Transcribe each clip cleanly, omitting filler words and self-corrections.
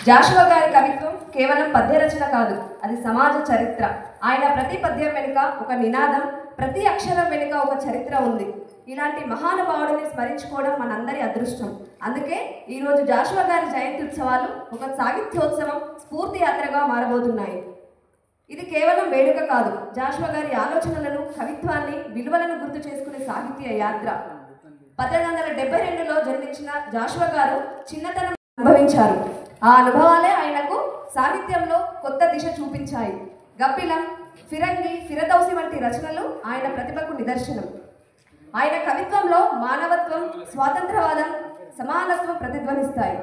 జాషువా గారి కవిత్వం కేవలం పద్య రచన కాదు, అది సమాజ చరిత్ర. ఆయన ప్రతి పద్యం వెనుక ఒక నినాదం, ప్రతి అక్షరం వెనుక ఒక చరిత్ర ఉంది. ఇలాంటి మహానుభావుడిని స్మరించుకోవడం మనందరి అదృష్టం. అందుకే ఈరోజు జాషువా గారి జయంతి ఉత్సవాలు ఒక సాహిత్యోత్సవం, స్ఫూర్తి యాత్రగా మారబోతున్నాయి. ఇది కేవలం వేడుక కాదు, జాషువా గారి ఆలోచనలను, కవిత్వాన్ని, విలువలను గుర్తు చేసుకునే సాహిత్య యాత్ర. 1872లో జన్మించిన జాషువా గారు చిన్నతనం అనుభవించారు. ఆ అనుభవాలే ఆయనకు సాహిత్యంలో కొత్త దిశ చూపించాయి. గబ్బిలం, ఫిరంగి, ఫిరదౌసి వంటి రచనలు ఆయన ప్రతిభకు నిదర్శనం. ఆయన కవిత్వంలో మానవత్వం, స్వాతంత్రవాదం, సమానత్వం ప్రతిధ్వనిస్తాయి.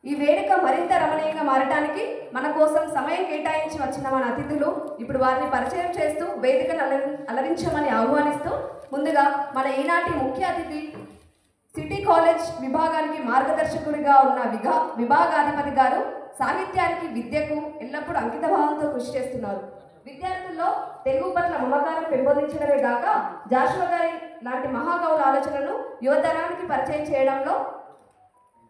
ఈ వేడుక మరింత రమణీయంగా మారటానికి మన కోసం సమయం కేటాయించి వచ్చిన మన అతిథులు ఇప్పుడు వారిని పరిచయం చేస్తూ వేదికను అలరించమని ఆహ్వానిస్తూ, ముందుగా మన ఈనాటి ముఖ్య అతిథి, సిటీ కాలేజ్ విభాగానికి మార్గదర్శకుడిగా ఉన్న విభాగాధిపతి గారు సాహిత్యానికి, విద్యకు ఎల్లప్పుడూ అంకితభావంతో కృషి చేస్తున్నారు. విద్యార్థుల్లో తెలుగు పట్ల మమకారం పెంపొందించడమే కాక జాషువా గారి లాంటి మహాకవుల ఆలోచనలను యువతరానికి పరిచయం చేయడంలో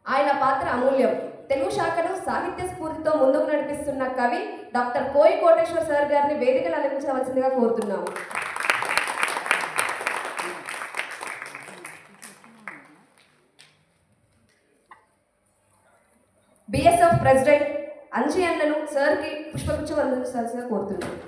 ఆయన పాత్ర అమూల్యం. తెలుగు శాఖను సాహిత్య స్ఫూర్తితో ముందుకు నడిపిస్తున్న కవి డాక్టర్ కోయి కోటేశ్వర్ సార్ గారిని వేదికను అలంకరించవలసిందిగా కోరుతున్నాము. బిఎస్ఎఫ్ ప్రెసిడెంట్ అంజయ్యను సార్కి పుష్పగుచ్చం అందించాల్సిందిగా కోరుతున్నాను.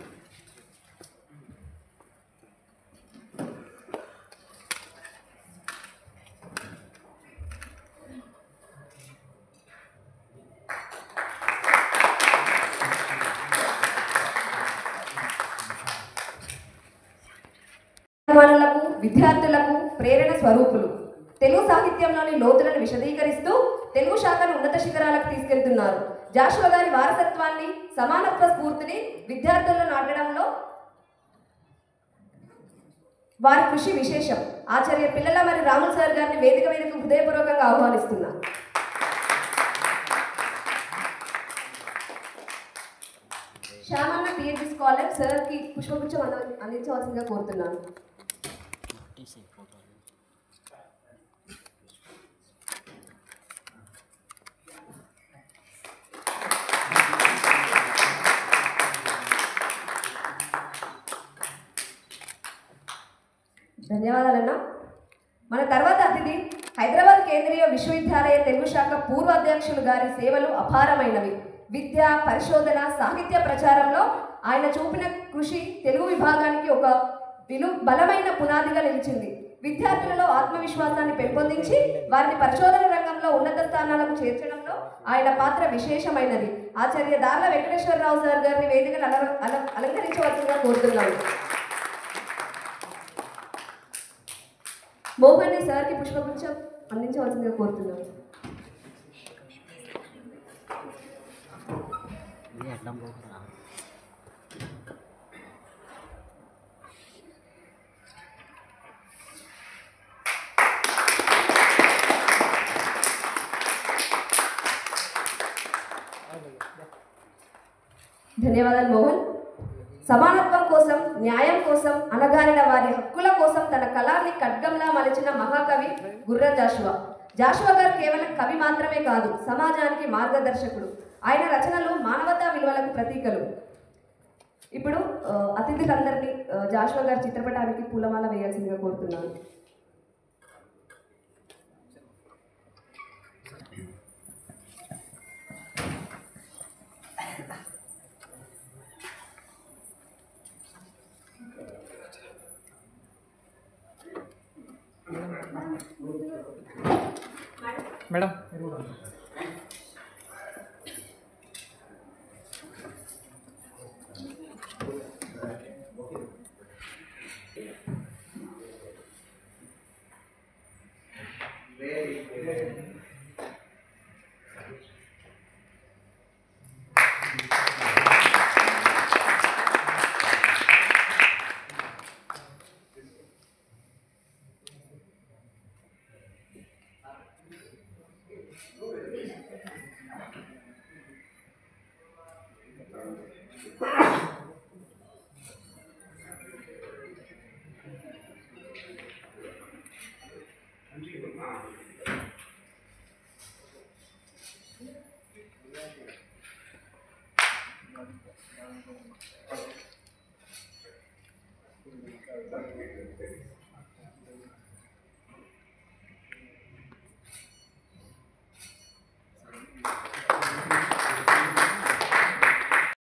విద్యార్థులకు ప్రేరణ స్వరూపులు. తెలుగు సాహిత్యంలోని లోతులను విశదీకరిస్తూ తెలుగు శాఖను ఉన్నత శిఖరాలకు తీసుకెళ్తున్నారు. జాషువా గారి వారసత్వాన్ని, సమానత్వ స్ఫూర్తిని విద్యార్థుల్లో నాటడంలో వారి కృషి విశేషం. ఆచార్య పిల్లల మరియు రాములు సార్ గారిని వేదిక మీదకు హృదయపూర్వకంగా ఆహ్వానిస్తున్నారు. శ్యామన్న పిహెచ్డి స్కాలర్ సార్కి పుష్పగుచ్చం అందించవలసిందిగా కోరుతున్నాను. ధన్యవాదాలన్న. మన తర్వాత అతిథి హైదరాబాద్ కేంద్రీయ విశ్వవిద్యాలయ తెలుగు శాఖ పూర్వ అధ్యక్షులు గారి సేవలు అపారమైనవి. విద్య, పరిశోధన, సాహిత్య ప్రచారంలో ఆయన చూపిన కృషి తెలుగు విభాగానికి ఒక బలమైన పునాదిగా నిలిచింది. విద్యార్థులలో ఆత్మవిశ్వాసాన్ని పెంపొందించి వారిని పరిశోధన రంగంలో ఉన్నత స్థానాలకు చేర్చడంలో ఆయన పాత్ర విశేషమైనది. ఆచార్య దార్ల వెంకటేశ్వరరావు సార్ గారిని వేదికను అలంకరించవలసిందిగా కోరుతున్నాను. మోహన్ని సార్కి పుష్పగుచ్చం అందించవలసిందిగా కోరుతున్నాను. ధన్యవాదాలు మోహన్. సమానత్వం కోసం, న్యాయం కోసం, అణగారిన వారి హక్కుల కోసం తన కళాన్ని ఖడ్గంలా మలిచిన మహాకవి గుర్రం జాషువా. జాషువా గారు కేవలం కవి మాత్రమే కాదు, సమాజానికి మార్గదర్శకుడు. ఆయన రచనలు మానవతా విలువలకు ప్రతీకలు. ఇప్పుడు అతిథులందరినీ జాషువా గారి చిత్రపటానికి పూలమాల వేయాల్సిందిగా కోరుతున్నాను. మేడం